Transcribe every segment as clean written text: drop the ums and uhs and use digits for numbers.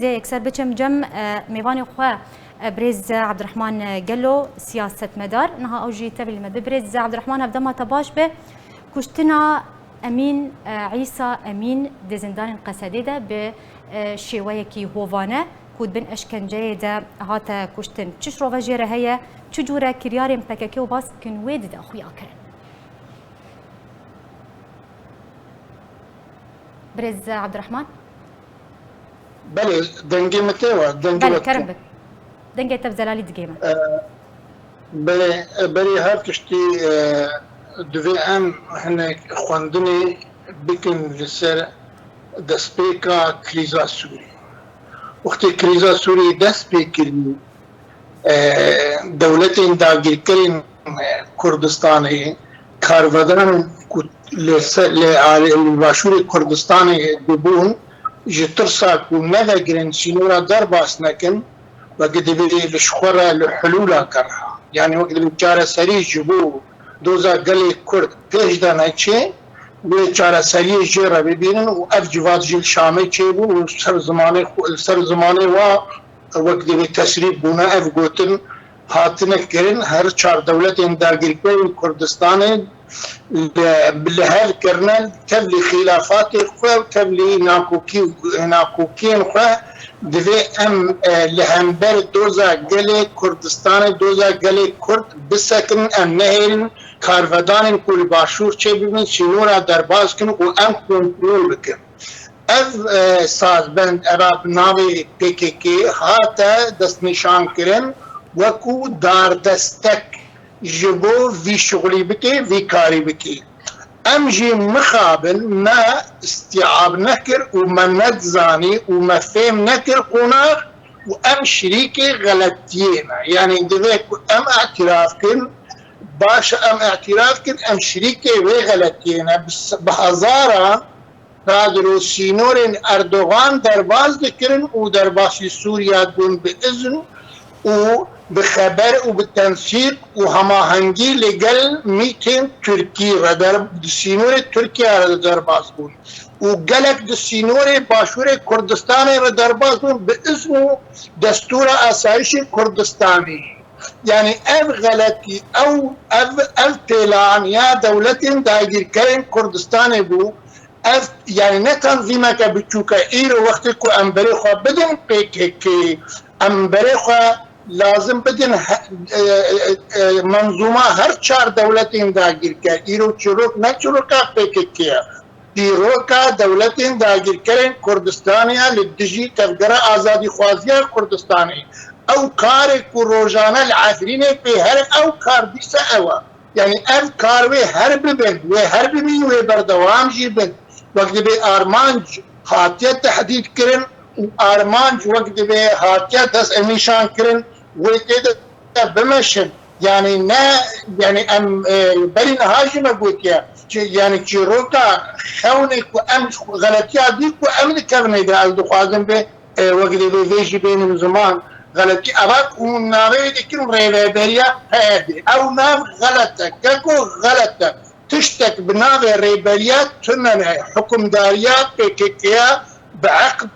زي يكسر بچم جم ميواني خوا بريز عبد الرحمن قالو سياسة مدار نها أوجي تبي المد بريز عبد الرحمن هبدا ما تباش به كشتنا أمين عيسى أمين دزندان قصديده بشوية كي هوفانا كود بن أشكنجة ده هاتا كشتن تش روفاجيرة هي تجورة كريارين بكاكيو باس كن ويد ده أخوي أكرن بريز عبد الرحمن بله دنگی متوا دنگی بله کرم بک دنگی تب زلالی دگیمه بله هر کشتی دوی ام هنگ خواندنی بکن لسر دسپیکا کریزا سوری وقتی کریزا سوری دست پیکری دولت داگیر کرین کردستانی کارودان لباشور کردستانی ببون جترسا كونها جرين سينورا درباس نكن وقد بيجي لشخورة لحلولا كرها يعني وقت بيجارة سري جبو دوزا قلي كرد بيش دانا چه بيجارة سري جيرا ببينن وأف جواد جيل شامي چيبو سر زماني وقت بيتسريب بونا أف قوتن هاتنا كرن هر چار دولت انداغير كرن كردستان بالهال كرنال تبلي خلافات اخوة وتبلي ناكوكين اخوة دفي ام لهمبر دوزا قلي كردستان دوزا قلي كرد بسكن ام نهيرن كارفدان كل باشور چه ببين شنورا درباز كن و ام كنترول بكن اف ساز بند اراب ناوي PKK هاتا دست نشان کرن وكو دار دستك جبو في شغلي بكي في كاري بكي امجي مخابل ما استيعاب نكر وما نتزاني وما فهم نكر قناخ وام شريكي غلطينا يعني دفيك ام اعتراف كن باش ام اعتراف كن ام شريكي وغلطينا بهزارة رادرو سينورين اردوغان درباز دكرن ودرباسي سوريا دون بإذن وبخبر وبالتنسيق وهماهنجي لقل 200 تركي ردر سينوري تركيا ردر باسبون وقلق دسينوري باشوري كردستاني ردر باسبون باسمه دستور اسايشي كردستاني يعني اف غلطي او اف تيلان يا دولتين دايجر كرين كردستاني بو اف يعني نتنظيمك بتشوكا ايرو وقتكو امبريخو بدن PKK امبريخو لازم بدن منظومه هر چار دولتين داگیر کرد ایرو چروک نه چروکا PKK ایروکا دولتين داگیر کرن کردستانیا لدجی تفگره آزادی خوازیار کردستانی او کار کو روزانه العافرین به هر او کار دیسا اوا يعني اف کار وی هر ببند و هر ببین و بردوام جی بند وقت به ارمانج خاطیه تحدید کرن ارمانج وقت به خاطیه دست نشان کرن وكده بمشن يعني نا يعني ام برين هاجمه قلت يعني تشيروكا خونك وام غلطيات ديك وامن كرني ده الدخوازم به وقت بيجي بين زمان غلطي اباك وناري ديكن ريبيريا هادي او ناف غلطه كاكو غلطه تشتك بناف ريبيريا تنن حكم داريات PKK بعقد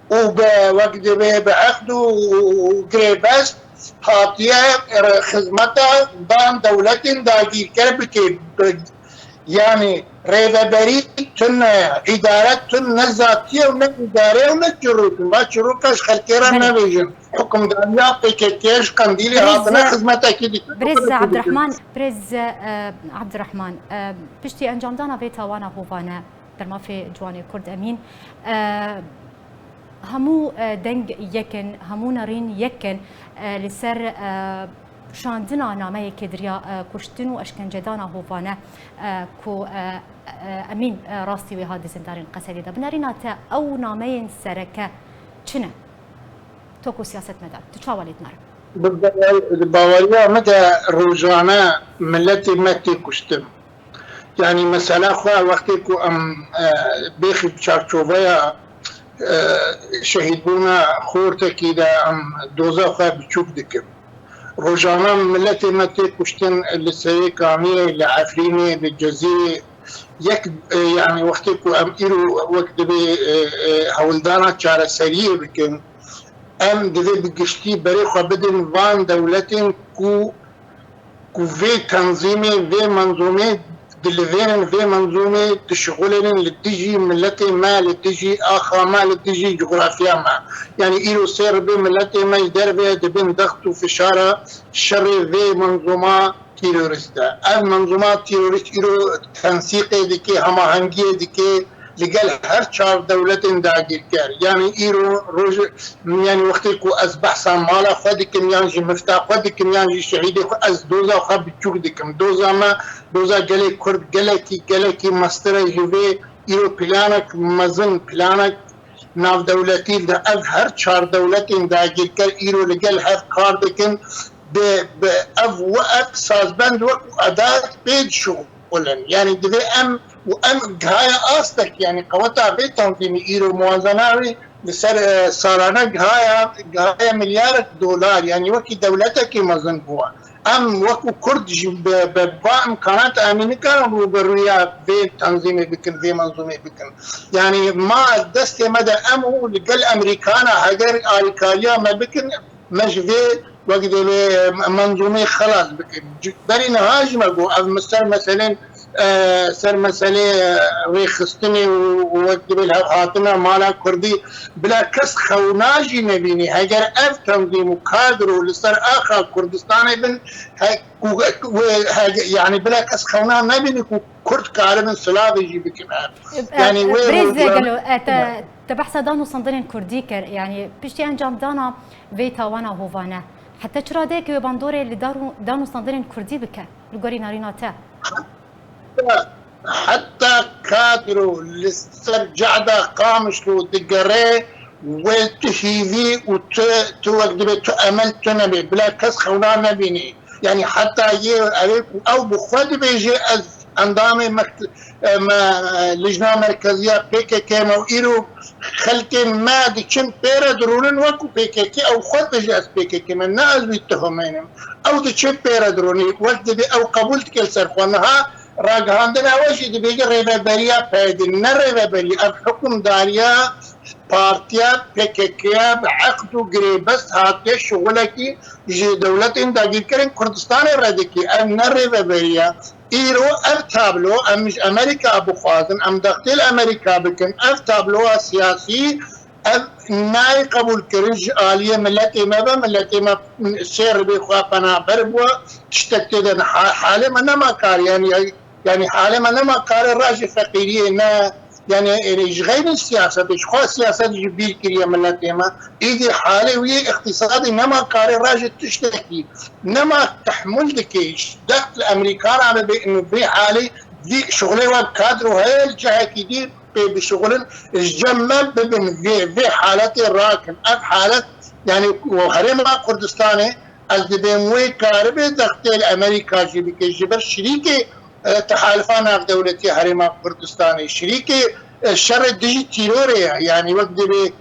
وبوقت بعقد وقريباس هاتيه خدمتها بان دولتين داگیر کرد يعني ريبري تن اداره تن ذاتيه ون اداره ون جروك ما جروكش خلكيرا نبيجن حكم دنيا PKK قنديلي هاتنا خدمتها كده بريز عبد الرحمن بريز عبد الرحمن بشتي انجام دانا بيتا وانا هوفانا درما في جواني كرد امين همو دنگ یکن همو نارین یکن لسر شاندنا نامه کدریا کشتن و اشکنجدانا هوفانه کو امین راستی و هادی زندارین قصدی ده بنارینا تا او نامه سرکه چنه توکو سیاست مدار تشاولید مر باوریا مدى روزانه ملتي متي كشتم يعني مثلا خوا وقتی کو ام بيخي بشارچوبيا شهيد بونا خورتا كده ام دوزا خواه بچوك دكم روزانا ملتي متي كشتن لسري كامية لعفريني للجزيرة يك يعني وقتكو ام ايرو وقت بي هولدانا چارة سريع بكن ام دبي بقشتي بريخو بدن فان دولتين كو في تنظيمي في منظومي دلفين في منظومة تشغلين لتجي ملتي ما لتجي آخر ما لتجي جغرافيا ما يعني إيرو سير بي ملتي ما يدير بي دبين ضغط وفشارة شر في منظومة تيروريستا المنظومات تيروريست إيرو تنسيقي ديكي هماهنگي ديكي لقال هر چار دولتين داگير كار يعني إيرو روج يعني وقتی کو از بحثا مالا خودكم يعني مفتاح خودكم يعني شهيدي از دوزا خب چوك دكم دوزا گله کرد گله کی مستر جوه إيرو پلانك مزن پلانك ناف دولتي ده از هر چار دولتين داگير كار إيرو لقال هر کار دكم بأف وقت سازبند وقت أداة بيد شغلن يعني دبي وأم جهاية أصلك يعني قوتها في تنظيم إيرو موازنة لسر سارانة جهاية مليار دولار يعني وكي دولتك مزن بوا أم وكو كرد ببقى إمكانات أمني كانوا بالرياض في تنظيم بكن في منظومة بكن يعني ما دست مدى أمو لقل أمريكانا هجر آريكاليا ما بكن مش في وقت منظومة خلاص بكن بري نهاجمة بو مثلا سر مسألة ريخستني ووقت بالهاتنا مالا كردي بلا كس خوناجي نبيني هاجر اف تنظيم وكادرو لسر اخر كردستان بن يعني بلا كس خونا نبيني كرد كاربن سلاوي يجي بكمان يعني بريز قالوا تبحث دانو صندرين كردي يعني بيشتي انجام دانا فيتا وانا هوفانا حتى ترى ديك باندوري اللي دانو صندرين كردي بك القوري ناريناتا حتى كادرو للسرجعدة قامشلو دقري والتشيذي وتوقدبي تأمل تنبي بلا كس خونا نبيني يعني حتى أو بخود بيجي أنظامي لجنة مركزية PKK موئيرو خلقي ما دي كم بيرا درونن وكو PKK أو خود بيجي أس PKK من ناس بيتهمينهم أو دي كم بيرا دروني وقت دي أو قبولت كل سرخوانها راجعاندنا وشي دي بيجي ريبابريا بيدن نريبابريا الحكم داريا بارتيا PKK بعقد وقريبس هاتي شغلكي جي دولة انداجير كرين كردستان الردكي ام نريبابريا ايرو اف تابلو ام مش امريكا ابو خازن ام داخل امريكا بكن اف تابلو سياسي ناي قبول كرنج آلية ملتي ما سير بيخوا قنابر بوا تشتكتدن حالة ما كار يعني حالة ما كار الراجل فقيرية نا يعني غير السياسة بيشخوا السياسة جبيل كريا ملتي ما إيدي حالة وهي اقتصادي نما كار الراجل تشتكي نما تحمل دكيش دخل الأمريكان على بأنه بي حالي دي شغلي وكادر وهي الجهة كدير بشغل الجمل ببن في حالة الراكن أف حالة يعني وهرما كردستاني الدبيموي كاربي دختي الأمريكا جبر شريكي تحالفان اف دولتي هرما كردستاني شريكي الشر ديجي تيروريا يعني وقت دبي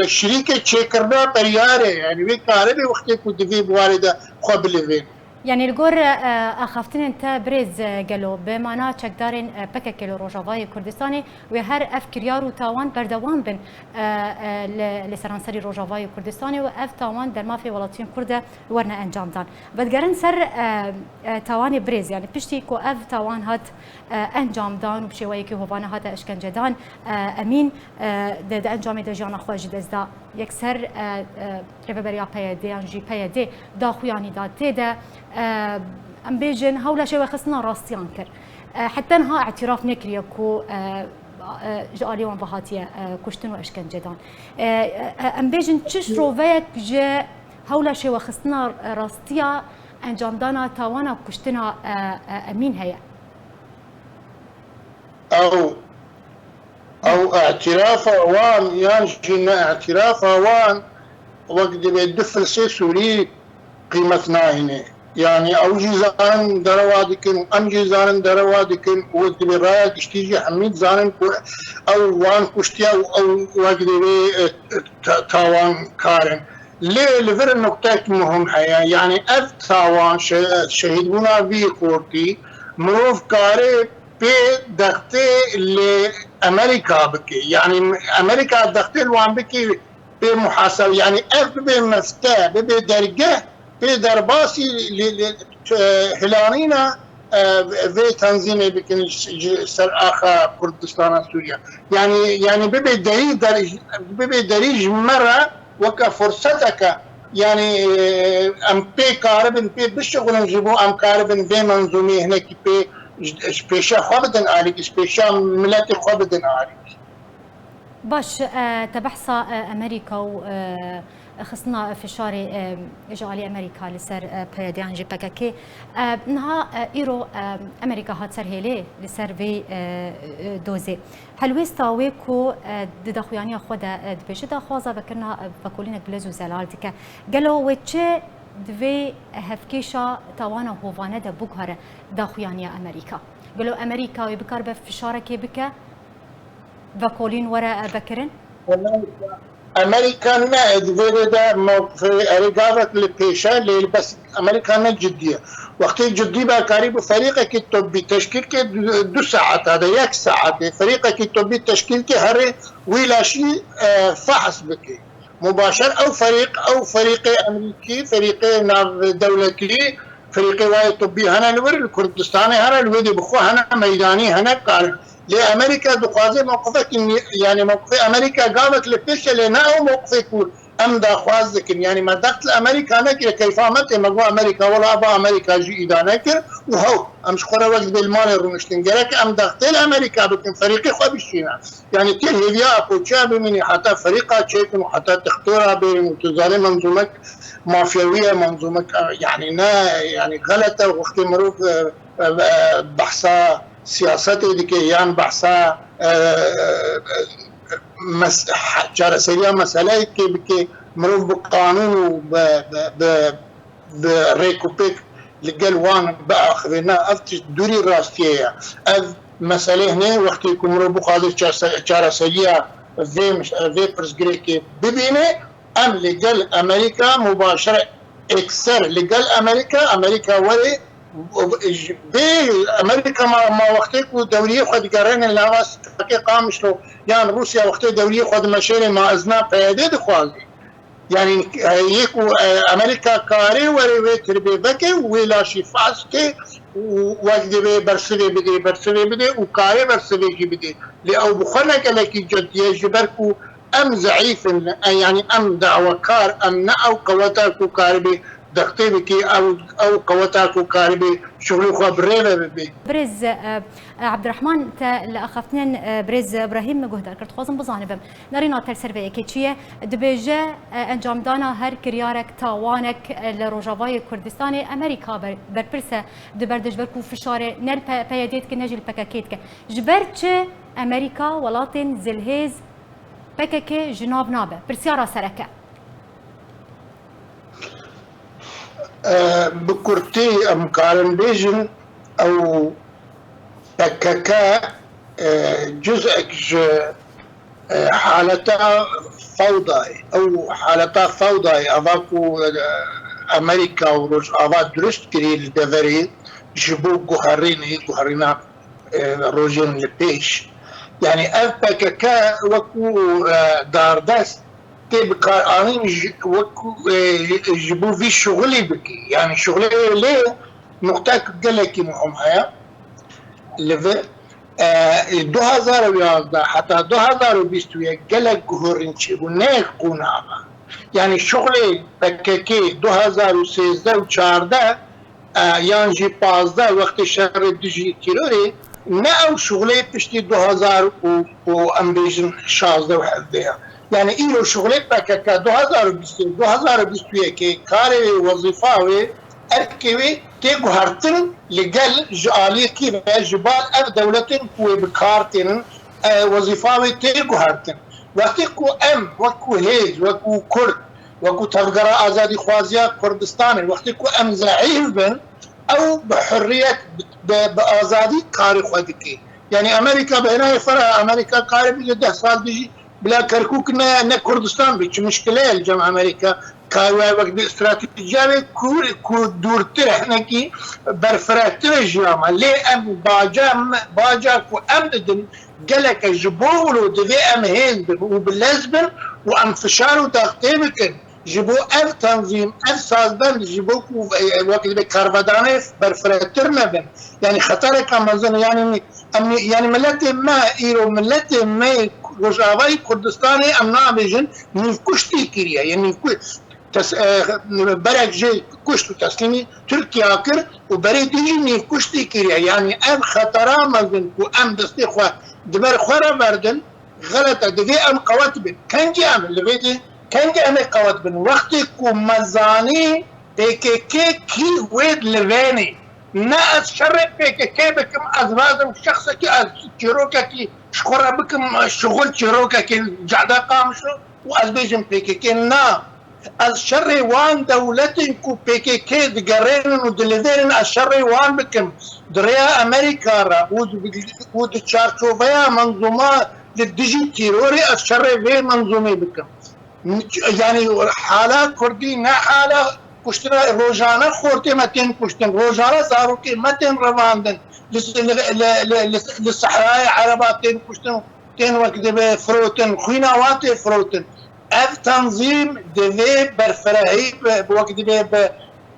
شريكي تشيكرنا برياري يعني في كاربي وقت كنت في بوالده خبلفين يعني الجور أخفتن أنت بريز قالوا بمعنى تقدرين بككلو روجافاي كردستاني وهر أفكريارو تاوان بردوان بن لسرانسري روجافاي كردستاني وأف تاوان در ما في ولاتين كرده ورنا أنجام دان بدقرن سر تاواني بريز يعني بشتي كو أف تاوان هات أنجام دان وبشوي كي هوانا هات أشكنجة دان أمين ده أنجام ده جانا خواج دزدا يكسر ريفبريا بيدي أنجي بيدي دا خوياني دا تيدا ام بيجن هولا شي خصنا راستيان كر حتى انها اعتراف نكري كو جالي وان بهاتيه كشتن واشكن جدان ام بيجن تشرو فيك جا هولا شي خصنا راستيا انجام دانا تاوانا كشتنا امين هي او اعتراف وان يانجينا اعتراف وان وقت بيدفل سي سوري قيمتنا هنا يعني او جيزان دروادكن ام جيزان دروادكن ودي برايك اشتيجي حميد زانن او وان كشتيا او واجدي تاوان كارن ليه لفر النقطة مهم هي يعني اف تاوان شهيد بنا في خورتي مروف كاري بي دختي لامريكا بكي يعني امريكا دختي الوان بكي بمحاسبة يعني بمفتاح بدرجة بدرباسي هلانينا في تنظيمي بكن سر آخر كردستان سوريا يعني ببي دريج مرة وكفرصتك يعني ام بي كاربن بي بالشغل نجيبو ام كاربن بي منظومي هناك بي سبيشال خابدن عليك سبيشال ملاتي خابدن عليك باش تبحث امريكا خصنا فشاري اجعالي امريكا لسر بيديان جي بكاكي نها ايرو امريكا هات سر هيلي لسر في دوزي هلويستا ويكو دخويانيا خودا دبيجدا خوازا بكرنا بكولينك بلزو زلالتك قالوا وتشي دوي هفكيشا توانا هوفانا دا بوكهر دخويانيا امريكا قالوا امريكا ويبكار بفشارك بك بكولين ورا بكرن امريكان دفيدا موقف رقابة البيشة اللي بس امريكان جدية وقت الجدي بكاري بفريقك الطبي تشكيل كي 2 ساعات هذا 1 ساعة فريقك الطبي تشكيل كي هري ولا شيء فحص بك مباشر او فريق امريكي فريق دولتي فريق واي طبي هنا الور الكردستاني هنا الودي بخو هنا ميداني هنا قال لامريكا دقازي موقفك يعني موقف امريكا قامت لبيش لنا موقفك ام دا خوازك يعني ما دخل امريكا نكر كيف عملت مجموعه امريكا ولا ابا امريكا جي اذا نكر وهو امش قرا وقت بالمال رونشتنجرك ام دخل امريكا بكن فريقي خو بشينا يعني تل هي اكو شاب من حتى فريقها شيء وحتى تختارها بمتزالي منظومك مافيويه منظومك يعني غلطه وقت مروف بحثها سياسة ديكيان بحثا جارسية مسألة كي مروف بقانون بريكوبيك لقلوان بأخذنا أفتش دوري راستية أف مسألة هنا وقت يكون مروف بقاضي جارسية في برسجريكي ببينه أم لقل أمريكا مباشرة اكسر لقل أمريكا ولي بامريكا ما وقتك ودوريه خد قرن اللاواس قامش له يعني روسيا وقت دوريه خد مشيله ما ازنا قياده خوالي يعني هيك امريكا كاري وري تربي بكي ولا شي فاسكي وقت برسلي بدي وكاري برسلي بدي لأو بخلك لك جد يجبركو ام ضعيف يعني ام دعوة كار ام او قوتاكو كاربي دقتي او قوتاكو كاربي شغلي خو بريبه برز عبد الرحمن تا لاخفتنين برز ابراهيم مجهدر كرت خوزم بزانبم نارينا تل سرفي كيتشيه دبيجه انجام دانا هر كريارك تاوانك لروجافاي كردستاني امريكا بربرسه دبردج بركو فشاره نل بيديت كنجل بكاكيتك جبرتش امريكا ولاتن زلهيز بكاكي جناب نابه برسيارة سركه بكرتي مقارن بيجن او بكاكا جزء حالتا فوضى او حالتا فوضى افاكو امريكا وروج افا درست كري الدفري جبو جوهرينا روجين لبيش يعني اف بكاكا وكو داردست تبقى أنا وكو جبوا في شغلي بكي يعني شغلي ليه نقطة قلك محمها لفه 2011 حتى 2020 قلك جهورنشي ونيك قناعة يعني شغلي بكي 2013 و14 يانجي 15 وقت شهر دجي تيروري ناو شغلي بشتي 2000 وامبيجن 16 وحدها يعني إيرو شغلت بكا 2021 كاري وظيفة أركبي تيجو هرتن لقل جالي كيف جبال أف دولة كوي بكارتن وظيفة تيجو هرتن وقتكو وكو هيز وكو كرد وكو تفقر آزادي خوازيا كردستان وقتكو زعيف بن أو بحرية بآزادي كاري خوادكي يعني أمريكا بينها فرع أمريكا كاري بيجي 10 سال بيجي بلا كركوك نا كردستان بيش مشكلة الجامعة أمريكا كاوا وقت استراتيجية كو دور ترحنا كي برفرات الجامعة ليه أم باجا كو أمدن قالك جبولو دفي أم هين وباللزبن وام فشار وضغطي بكن جبو اف تنظيم اف سازدان جبو وقت بكارفداني برفرترنا بن يعني خطر كمزن يعني ملت ما ايرو ملت ما رجاوي كردستاني امنا بيجن نفكشتي كيريا يعني برك جي كشتو تسليمي تركيا كر وبري تيجي نفكشتي كيريا يعني ام خطرا مزن وام دستي خوا دبر خورا بردن غلطه دفي ام قوات بن كان جي ام اللي بيدي كان جي ام قوات بن وقتك ومزاني بكي كي ويد لباني نا اتشرف بكي بكم ازبازم شخصك از تشيروكا شخورا بكم شغل تشيروكا جعدا قامشو وازبيجم بكي نا الشر وان دولتكم بكي دقرين ودلذين الشر وان بكم دريا امريكا را ود تشاركوفيا منظومه للديجي تيروري الشر في منظومه بكم يعني حاله كردي نا حاله كشتنا روجانا خورتي متين كشتن روجانا صاروكي متين رواندن للصحراء عرباتين كشتن تين وقت فروتن خويناواتي فروتن اف تنظيم دفي برفرهي بوقت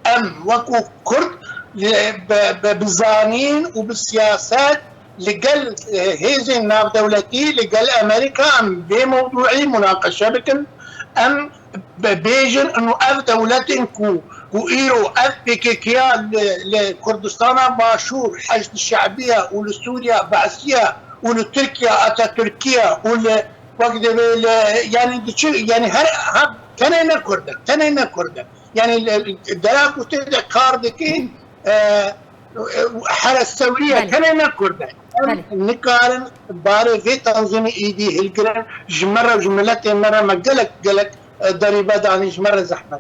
ام وكو كرد بزانين وبالسياسات لقل هيزي ناف دولتي لقل امريكا ام بموضوعي مناقشه بكن ام بيجن انه اف دولتين كو ايرو اف بكيكيا لكردستان باشور حشد الشعبيه ولسوريا بعثيه ولتركيا اتاتركيا وقت يعني هر كان كرده يعني دراكو تدا كاردكي حالة السورية كان كرده نكارن باري في تنظيم ايدي هلقرن جمرة جملتين مرة ما قلق ضريبة داني جمرة زحمة